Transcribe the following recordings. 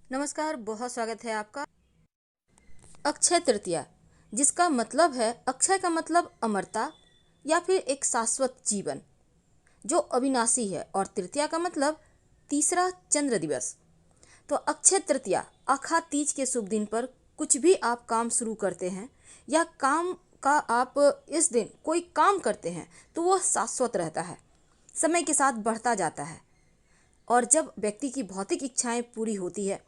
नमस्कार, बहुत स्वागत है आपका। अक्षय तृतीया, जिसका मतलब है, अक्षय का मतलब अमरता या फिर एक शाश्वत जीवन जो अविनाशी है, और तृतीया का मतलब तीसरा चंद्र दिवस। तो अक्षय तृतीया, आखा तीज के शुभ दिन पर कुछ भी आप काम शुरू करते हैं या काम का आप इस दिन कोई काम करते हैं तो वह शाश्वत रहता है, समय के साथ बढ़ता जाता है। और जब व्यक्ति की भौतिक इच्छाएं पूरी होती है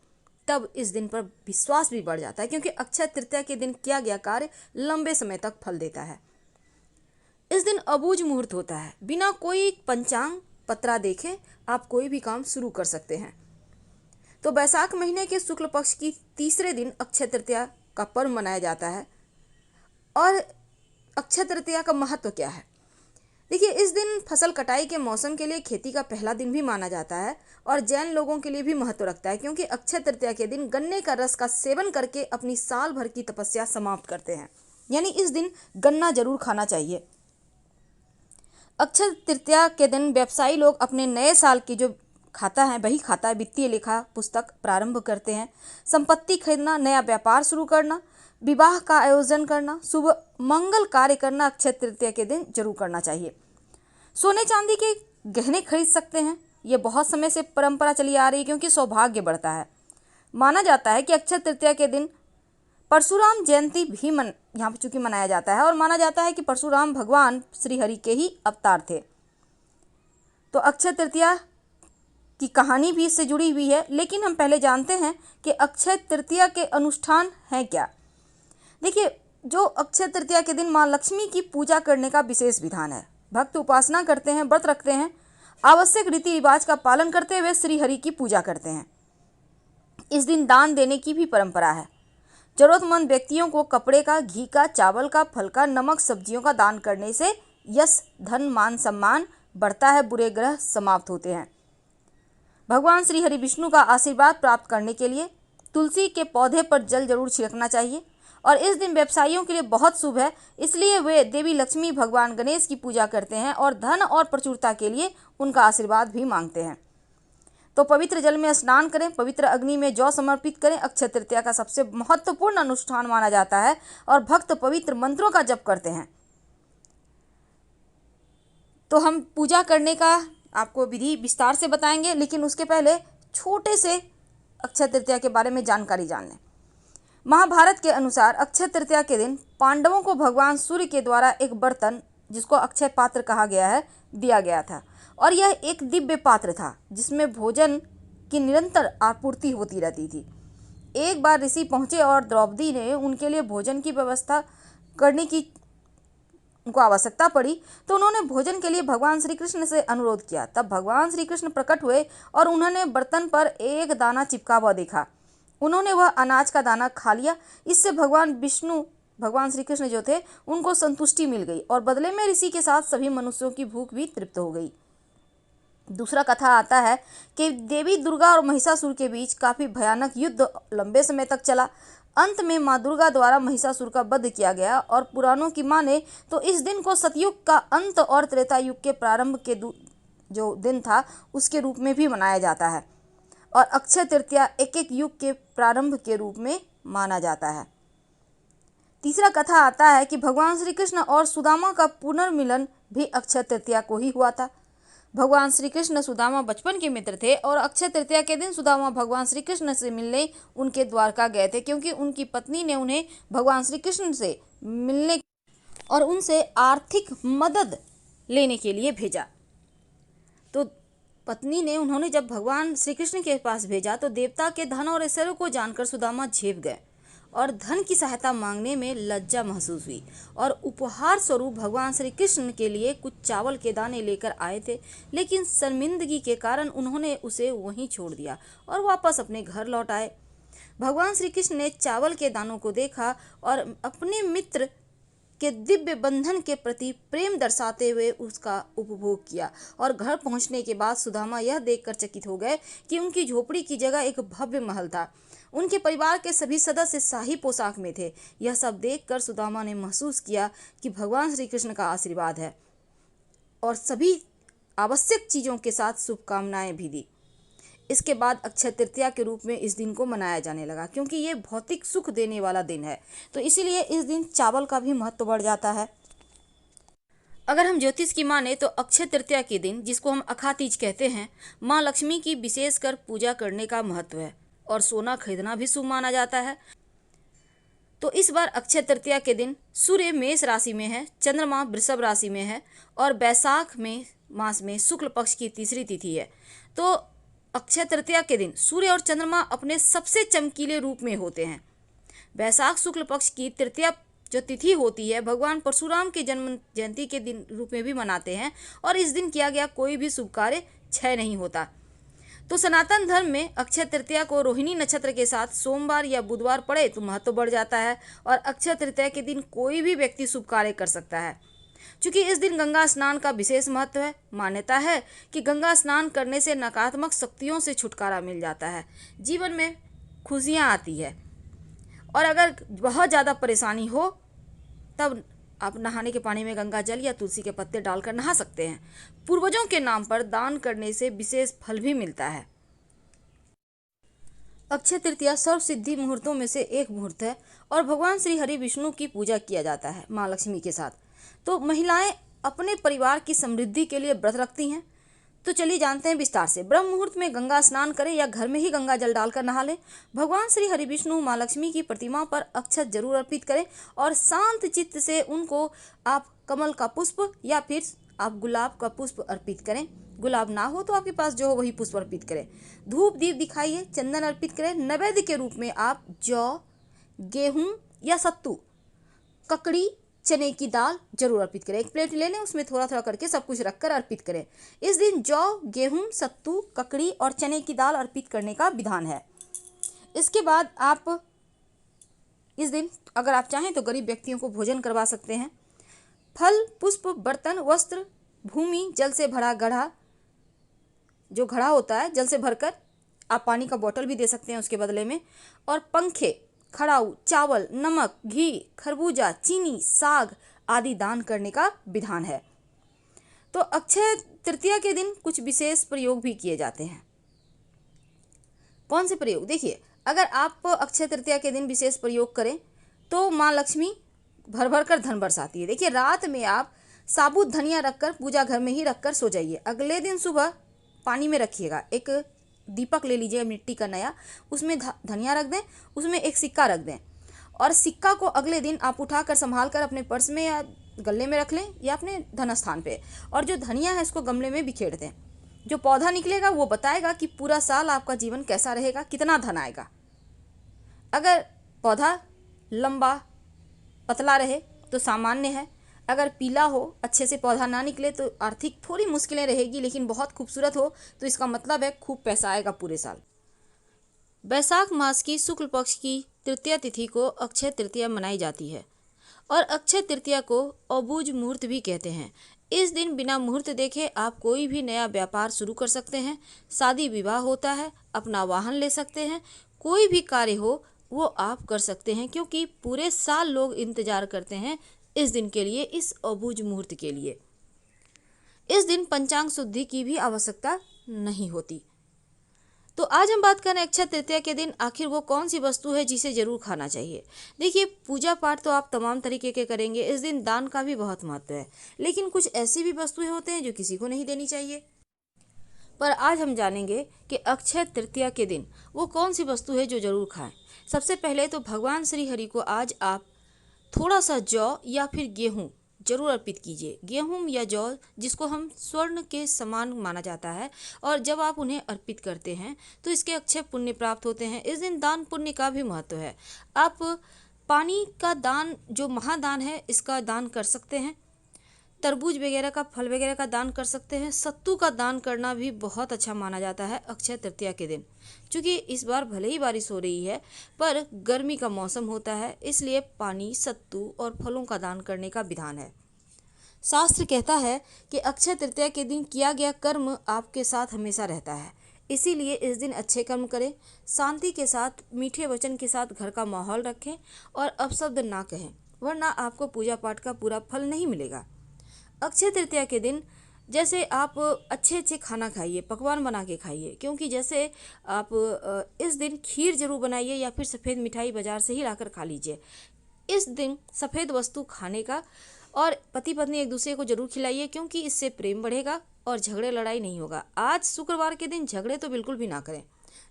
तब इस दिन पर विश्वास भी बढ़ जाता है, क्योंकि अक्षय तृतीया के दिन किया गया कार्य लंबे समय तक फल देता है। इस दिन अबूझ मुहूर्त होता है, बिना कोई पंचांग पत्रा देखे आप कोई भी काम शुरू कर सकते हैं। तो बैसाख महीने के शुक्ल पक्ष की तीसरे दिन अक्षय तृतीया का पर्व मनाया जाता है। और अक्षय तृतीया का महत्व क्या है? देखिए, इस दिन फसल कटाई के मौसम के लिए खेती का पहला दिन भी माना जाता है और जैन लोगों के लिए भी महत्व रखता है, क्योंकि अक्षय तृतीया के दिन गन्ने का रस का सेवन करके अपनी साल भर की तपस्या समाप्त करते हैं। यानी इस दिन गन्ना जरूर खाना चाहिए। अक्षय तृतीया के दिन व्यवसायी लोग अपने नए साल की जो खाता है वही खाता है वित्तीय लेखा पुस्तक प्रारंभ करते हैं। संपत्ति खरीदना, नया व्यापार शुरू करना, विवाह का आयोजन करना, शुभ मंगल कार्य करना अक्षय तृतीया के दिन जरूर करना चाहिए। सोने चांदी के गहने खरीद सकते हैं। ये बहुत समय से परंपरा चली आ रही है, क्योंकि सौभाग्य बढ़ता है। माना जाता है कि अक्षय तृतीया के दिन परशुराम जयंती भी यहाँ पर चूंकि मनाया जाता है, और माना जाता है कि परशुराम भगवान श्री हरि के ही अवतार थे। तो अक्षय तृतीया की कहानी भी इससे जुड़ी हुई है, लेकिन हम पहले जानते हैं कि अक्षय तृतीया के अनुष्ठान हैं क्या। देखिए, जो अक्षय तृतीया के दिन माँ लक्ष्मी की पूजा करने का विशेष विधान है। भक्त उपासना करते हैं, व्रत रखते हैं, आवश्यक रीति रिवाज का पालन करते हुए श्री हरि की पूजा करते हैं। इस दिन दान देने की भी परंपरा है। जरूरतमंद व्यक्तियों को कपड़े का, घी का, चावल का, फल का, नमक, सब्जियों का दान करने से यश, धन, मान, सम्मान बढ़ता है, बुरे ग्रह समाप्त होते हैं। भगवान श्री हरि विष्णु का आशीर्वाद प्राप्त करने के लिए तुलसी के पौधे पर जल जरूर छिड़कना चाहिए। और इस दिन व्यवसायियों के लिए बहुत शुभ है, इसलिए वे देवी लक्ष्मी, भगवान गणेश की पूजा करते हैं और धन और प्रचुरता के लिए उनका आशीर्वाद भी मांगते हैं। तो पवित्र जल में स्नान करें, पवित्र अग्नि में जौ समर्पित करें। अक्षय तृतीया का सबसे महत्वपूर्ण अनुष्ठान माना जाता है और भक्त पवित्र मंत्रों का जप करते हैं। तो हम पूजा करने का आपको विधि विस्तार से बताएंगे, लेकिन उसके पहले छोटे से अक्षय तृतीया के बारे में जानकारी जान लें। महाभारत के अनुसार अक्षय तृतीया के दिन पांडवों को भगवान सूर्य के द्वारा एक बर्तन, जिसको अक्षय पात्र कहा गया है, दिया गया था। और यह एक दिव्य पात्र था जिसमें भोजन की निरंतर आपूर्ति होती रहती थी। एक बार ऋषि पहुंचे और द्रौपदी ने उनके लिए भोजन की व्यवस्था करने की उनको आवश्यकता पड़ी, तो उन्होंने भोजन के लिए भगवान श्री कृष्ण से अनुरोध किया। तब भगवान श्री कृष्ण प्रकट हुए और उन्होंने बर्तन पर एक दाना चिपका हुआ देखा। उन्होंने वह अनाज का दाना खा लिया। इससे भगवान श्री कृष्ण जो थे उनको संतुष्टि मिल गई और बदले में ऋषि के साथ सभी मनुष्यों की भूख भी तृप्त हो गई। दूसरा कथा आता है कि देवी दुर्गा और महिषासुर के बीच काफी भयानक युद्ध लंबे समय तक चला। अंत में माँ दुर्गा द्वारा महिषासुर का वध किया गया, और पुराणों की माने तो इस दिन को सतयुग का अंत और त्रेता युग के प्रारंभ के जो दिन था उसके रूप में भी मनाया जाता है। और अक्षय तृतीया एक एक युग के प्रारंभ के रूप में माना जाता है। तीसरा कथा आता है कि भगवान श्री कृष्ण और सुदामा का पुनर्मिलन भी अक्षय तृतीया को ही हुआ था। भगवान श्री कृष्ण सुदामा बचपन के मित्र थे और अक्षय तृतीया के दिन सुदामा भगवान श्री कृष्ण से मिलने उनके द्वारका गए थे, क्योंकि उनकी पत्नी ने उन्हें भगवान श्री कृष्ण से मिलने और उनसे आर्थिक मदद लेने के लिए भेजा। तो उन्होंने जब भगवान श्री कृष्ण के पास भेजा तो देवता के धन और ऐश्वर्य को जानकर सुदामा झेप गए और धन की सहायता मांगने में लज्जा महसूस हुई, और उपहार स्वरूप भगवान श्री कृष्ण के लिए कुछ चावल के दाने लेकर आए थे। लेकिन शर्मिंदगी के कारण उन्होंने उसे वहीं छोड़ दिया और वापस अपने घर लौट आए। भगवान श्री कृष्ण ने चावल के दानों को देखा और अपने मित्र के दिव्य बंधन के प्रति प्रेम दर्शाते हुए उसका उपभोग किया। और घर पहुंचने के बाद सुदामा यह देखकर चकित हो गए कि उनकी झोपड़ी की जगह एक भव्य महल था। उनके परिवार के सभी सदस्य शाही पोशाक में थे। यह सब देखकर सुदामा ने महसूस किया कि भगवान श्री कृष्ण का आशीर्वाद है, और सभी आवश्यक चीजों के साथ शुभकामनाएं भी दी। इसके बाद अक्षय तृतीया के रूप में इस दिन को मनाया जाने लगा, क्योंकि ये भौतिक सुख देने वाला दिन है, तो इसीलिए इस दिन चावल का भी महत्व बढ़ जाता है। अगर हम ज्योतिष की माने तो अक्षय तृतीया के दिन, जिसको हम अखा तीज कहते हैं, माँ लक्ष्मी की विशेषकर पूजा करने का महत्व है और सोना खरीदना भी शुभ माना जाता है। तो इस बार अक्षय तृतीया के दिन सूर्य मेष राशि में है, चंद्रमा वृषभ राशि में है और बैसाख में मास में शुक्ल पक्ष की तीसरी तिथि है। तो अक्षय तृतीया के दिन सूर्य और चंद्रमा अपने सबसे चमकीले रूप में होते हैं। बैसाख शुक्ल पक्ष की तृतीया जो तिथि होती है, भगवान परशुराम के जन्म जयंती के दिन रूप में भी मनाते हैं और इस दिन किया गया कोई भी शुभ कार्य क्षय नहीं होता। तो सनातन धर्म में अक्षय तृतीया को रोहिणी नक्षत्र के साथ सोमवार या बुधवार पड़े तो महत्व बढ़ जाता है और अक्षय तृतीया के दिन कोई भी व्यक्ति शुभ कार्य कर सकता है। क्योंकि इस दिन गंगा स्नान का विशेष महत्व है। मान्यता है कि गंगा स्नान करने से नकारात्मक शक्तियों से छुटकारा मिल जाता है, जीवन में खुशियाँ आती है और अगर बहुत ज़्यादा परेशानी हो तब आप नहाने के पानी में गंगा जल या तुलसी के पत्ते डालकर नहा सकते हैं। पूर्वजों के नाम पर दान करने से विशेष फल भी मिलता है। अक्षय तृतीया सर्व सिद्धि मुहूर्तों में से एक मुहूर्त है और भगवान श्री हरि विष्णु की पूजा किया जाता है माँ लक्ष्मी के साथ। तो महिलाएं अपने परिवार की समृद्धि के लिए व्रत रखती हैं। तो चलिए जानते हैं विस्तार से। ब्रह्म मुहूर्त में गंगा स्नान करें या घर में ही गंगा जल डालकर नहा लें। भगवान श्री हरि विष्णु माँ लक्ष्मी की प्रतिमा पर अक्षत जरूर अर्पित करें और शांत चित्त से उनको आप कमल का पुष्प या फिर आप गुलाब का पुष्प अर्पित करें। गुलाब ना हो तो आपके पास जो हो वही पुष्प अर्पित करें। धूप दीप दिखाइए, चंदन अर्पित करें। नैवेद्य के रूप में आप जौ, गेहूँ या सत्तू, ककड़ी, चने की दाल जरूर अर्पित करें। एक प्लेट ले लें, उसमें थोड़ा थोड़ा करके सब कुछ रखकर अर्पित करें। इस दिन जौ, गेहूं, सत्तू, ककड़ी और चने की दाल अर्पित करने का विधान है। इसके बाद आप इस दिन अगर आप चाहें तो गरीब व्यक्तियों को भोजन करवा सकते हैं। फल, पुष्प, बर्तन, वस्त्र, भूमि, जल से भरा घड़ा, जो घड़ा होता है जल से भरकर, आप पानी का बोतल भी दे सकते हैं उसके बदले में, और पंखे, खड़ाऊ, चावल, नमक, घी, खरबूजा, चीनी, साग आदि दान करने का विधान है। तो अक्षय तृतीया के दिन कुछ विशेष प्रयोग भी किए जाते हैं। कौन से प्रयोग? देखिए, अगर आप अक्षय तृतीया के दिन विशेष प्रयोग करें तो माँ लक्ष्मी भर भर कर धन बरसाती है। देखिए, रात में आप साबुत धनिया रखकर पूजा घर में ही रखकर सो जाइए। अगले दिन सुबह पानी में रखिएगा। एक दीपक ले लीजिए मिट्टी का नया, उसमें धनिया रख दें, उसमें एक सिक्का रख दें और सिक्का को अगले दिन आप उठाकर संभाल कर अपने पर्स में या गले में रख लें या अपने धन स्थान पे, और जो धनिया है इसको गमले में बिखेर दें। जो पौधा निकलेगा वो बताएगा कि पूरा साल आपका जीवन कैसा रहेगा, कितना धन आएगा। अगर पौधा लंबा पतला रहे तो सामान्य है, अगर पीला हो, अच्छे से पौधा ना निकले तो आर्थिक थोड़ी मुश्किलें रहेगी, लेकिन बहुत खूबसूरत हो तो इसका मतलब है खूब पैसा आएगा पूरे साल। बैसाख मास की शुक्ल पक्ष की तृतीया तिथि को अक्षय तृतीया मनाई जाती है और अक्षय तृतीया को अबूझ मुहूर्त भी कहते हैं। इस दिन बिना मुहूर्त देखे आप कोई भी नया व्यापार शुरू कर सकते हैं, शादी विवाह होता है, अपना वाहन ले सकते हैं, कोई भी कार्य हो वो आप कर सकते हैं, क्योंकि पूरे साल लोग इंतजार करते हैं इस दिन के लिए, इस अबूझ मुहूर्त के लिए। इस दिन पंचांग शुद्धि की भी आवश्यकता नहीं होती। तो आज हम बात करें अक्षय तृतीया के दिन आखिर वो कौन सी वस्तु है जिसे जरूर खाना चाहिए। देखिए, पूजा पाठ तो आप तमाम तरीके के करेंगे, इस दिन दान का भी बहुत महत्व है, लेकिन कुछ ऐसी भी वस्तुएं होते हैं जो किसी को नहीं देनी चाहिए। पर आज हम जानेंगे कि अक्षय तृतीया के दिन वो कौन सी वस्तु है जो जरूर खाएं। सबसे पहले तो भगवान श्री हरि को आज आप थोड़ा सा जौ या फिर गेहूं जरूर अर्पित कीजिए। गेहूं या जौ जिसको हम स्वर्ण के समान माना जाता है, और जब आप उन्हें अर्पित करते हैं तो इसके अक्षय पुण्य प्राप्त होते हैं। इस दिन दान पुण्य का भी महत्व है। आप पानी का दान, जो महादान है, इसका दान कर सकते हैं। तरबूज वगैरह का, फल वगैरह का दान कर सकते हैं। सत्तू का दान करना भी बहुत अच्छा माना जाता है अक्षय तृतीया के दिन। क्योंकि इस बार भले ही बारिश हो रही है पर गर्मी का मौसम होता है, इसलिए पानी, सत्तू और फलों का दान करने का विधान है। शास्त्र कहता है कि अक्षय तृतीया के दिन किया गया कर्म आपके साथ हमेशा रहता है, इसीलिए इस दिन अच्छे कर्म करें, शांति के साथ, मीठे वचन के साथ घर का माहौल रखें और अपशब्द ना कहें, वरना आपको पूजा पाठ का पूरा फल नहीं मिलेगा। अक्षय तृतीया के दिन जैसे आप अच्छे अच्छे खाना खाइए, पकवान बना के खाइए, क्योंकि जैसे आप इस दिन खीर जरूर बनाइए या फिर सफ़ेद मिठाई बाज़ार से ही लाकर खा लीजिए। इस दिन सफ़ेद वस्तु खाने का और पति पत्नी एक दूसरे को जरूर खिलाइए, क्योंकि इससे प्रेम बढ़ेगा और झगड़े लड़ाई नहीं होगा। आज शुक्रवार के दिन झगड़े तो बिल्कुल भी ना करें,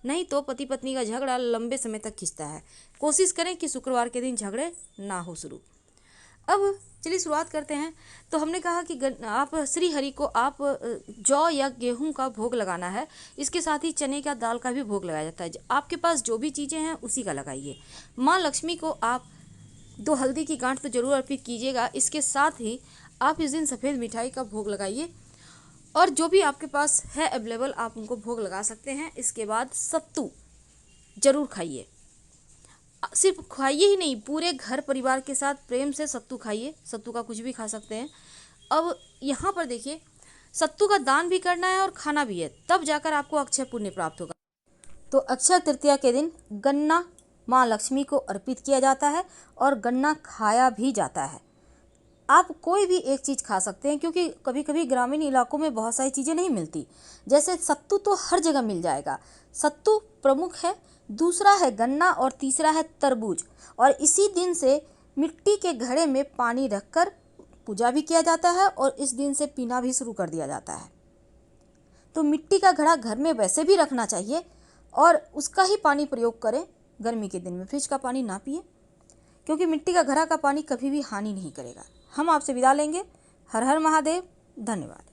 नहीं तो पति पत्नी का झगड़ा लंबे समय तक खिंचता है। कोशिश करें कि शुक्रवार के दिन झगड़े ना हो शुरू। अब चलिए शुरुआत करते हैं। तो हमने कहा कि आप श्री हरि को आप जौ या गेहूं का भोग लगाना है। इसके साथ ही चने का दाल का भी भोग लगाया जाता है। आपके पास जो भी चीज़ें हैं उसी का लगाइए। माँ लक्ष्मी को आप 2 हल्दी की गांठ तो जरूर अर्पित कीजिएगा। इसके साथ ही आप इस दिन सफ़ेद मिठाई का भोग लगाइए और जो भी आपके पास है अवेलेबल आप उनको भोग लगा सकते हैं। इसके बाद सत्तू जरूर खाइए, सिर्फ खाइए ही नहीं, पूरे घर परिवार के साथ प्रेम से सत्तू खाइए। सत्तू का कुछ भी खा सकते हैं। अब यहाँ पर देखिए, सत्तू का दान भी करना है और खाना भी है, तब जाकर आपको अक्षय पुण्य प्राप्त होगा। तो अक्षय तृतीया के दिन गन्ना माँ लक्ष्मी को अर्पित किया जाता है और गन्ना खाया भी जाता है। आप कोई भी एक चीज़ खा सकते हैं, क्योंकि कभी कभी ग्रामीण इलाकों में बहुत सारी चीज़ें नहीं मिलती। जैसे सत्तू तो हर जगह मिल जाएगा, सत्तू प्रमुख है, दूसरा है गन्ना और तीसरा है तरबूज। और इसी दिन से मिट्टी के घड़े में पानी रखकर पूजा भी किया जाता है और इस दिन से पीना भी शुरू कर दिया जाता है। तो मिट्टी का घड़ा घर में वैसे भी रखना चाहिए और उसका ही पानी प्रयोग करें। गर्मी के दिन में फ्रिज का पानी ना पिए, क्योंकि मिट्टी का घड़ा का पानी कभी भी हानि नहीं करेगा। हम आपसे विदा लेंगे। हर हर महादेव। धन्यवाद।